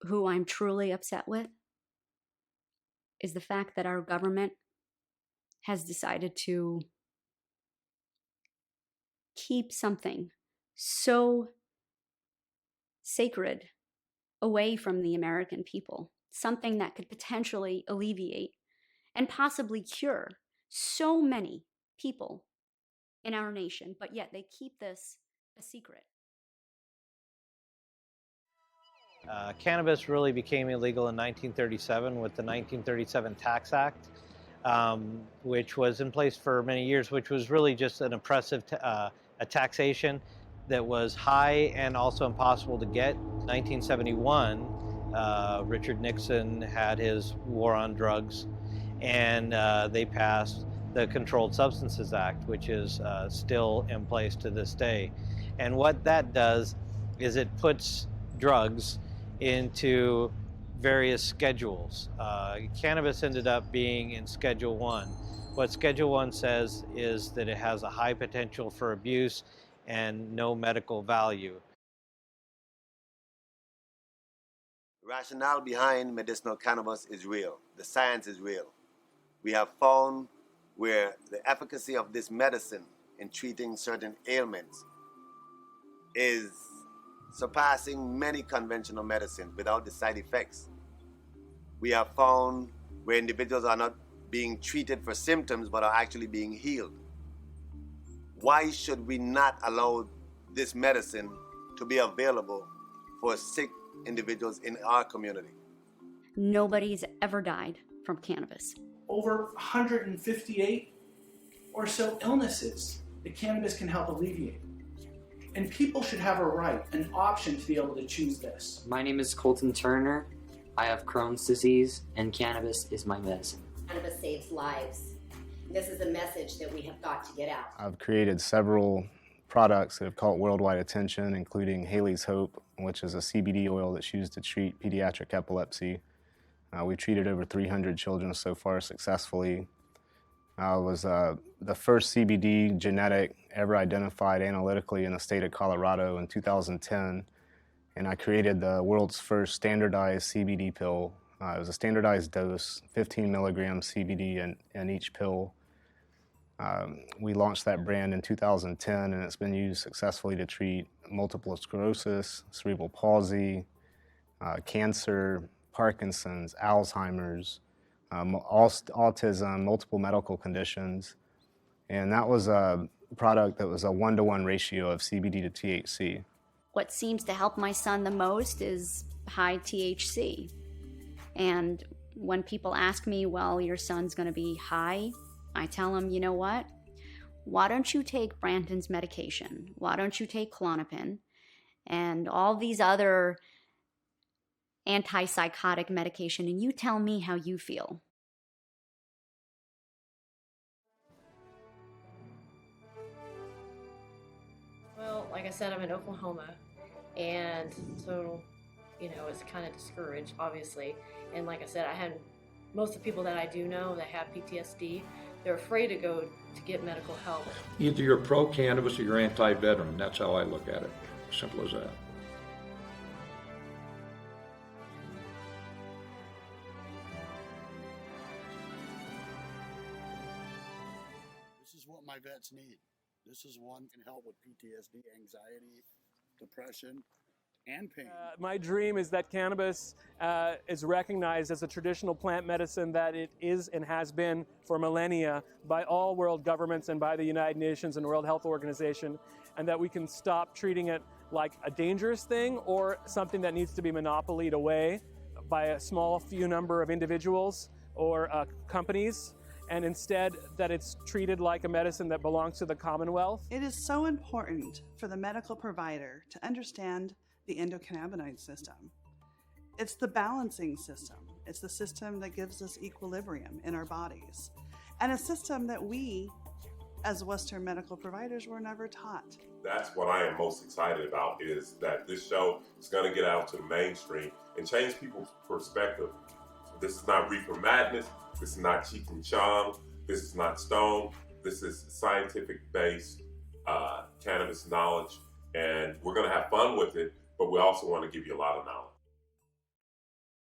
who I'm truly upset with is the fact that our government has decided to keep something so sacred away from the American people, something that could potentially alleviate and possibly cure so many people in our nation, but yet they keep this a secret. Cannabis really became illegal in 1937 with the 1937 Tax Act, which was in place for many years, which was really just an oppressive a taxation that was high and also impossible to get. 1971, Richard Nixon had his war on drugs, and they passed the Controlled Substances Act, which is still in place to this day. And what that does is it puts drugs into various schedules. Cannabis ended up being in Schedule 1. What Schedule 1 says is that it has a high potential for abuse and no medical value. The rationale behind medicinal cannabis is real. The science is real. We have found where the efficacy of this medicine in treating certain ailments is surpassing many conventional medicine without the side effects. We have found where individuals are not being treated for symptoms but are actually being healed. Why should we not allow this medicine to be available for sick individuals in our community? Nobody's ever died from cannabis. Over 158 or so illnesses that cannabis can help alleviate. And people should have a right, an option to be able to choose this. My name is Colton Turner. I have Crohn's disease, and cannabis is my medicine. Cannabis saves lives. This is a message that we have got to get out. I've created several products that have caught worldwide attention, including Haley's Hope, which is a CBD oil that's used to treat pediatric epilepsy. We've treated over 300 children so far successfully. I was the first CBD genetic ever identified analytically in the state of Colorado in 2010, and I created the world's first standardized CBD pill. It was a standardized dose, 15 milligrams CBD in each pill. We launched that brand in 2010, and it's been used successfully to treat multiple sclerosis, cerebral palsy, cancer, Parkinson's, Alzheimer's, autism, multiple medical conditions. And that was a product that was a 1-to-1 ratio of CBD to THC. What seems to help my son the most is high THC. And when people ask me, well, your son's going to be high, I tell them, you know what? Why don't you take Brandon's medication? Why don't you take Klonopin and all these other antipsychotic medication, and you tell me how you feel. Well, like I said, I'm in Oklahoma, and so, it's kind of discouraged, obviously. And like I said, most of the people that I do know that have PTSD, they're afraid to go to get medical help. Either you're pro-cannabis or you're anti-veteran. That's how I look at it. Simple as that. This is what my vets need. This is one can help with PTSD, anxiety, depression, and pain. My dream is that cannabis is recognized as a traditional plant medicine that it is and has been for millennia by all world governments and by the United Nations and World Health Organization, and that we can stop treating it like a dangerous thing or something that needs to be monopolied away by a small few number of individuals or companies, and instead that it's treated like a medicine that belongs to the Commonwealth. It is so important for the medical provider to understand the endocannabinoid system. It's the balancing system. It's the system that gives us equilibrium in our bodies, and a system that we, as Western medical providers, were never taught. That's what I am most excited about, is that this show is going to get out to the mainstream and change people's perspective. This is not reefer madness. This is not Cheech and Chong. This is not Stone. This is scientific-based cannabis knowledge, and we're going to have fun with it, but we also want to give you a lot of knowledge.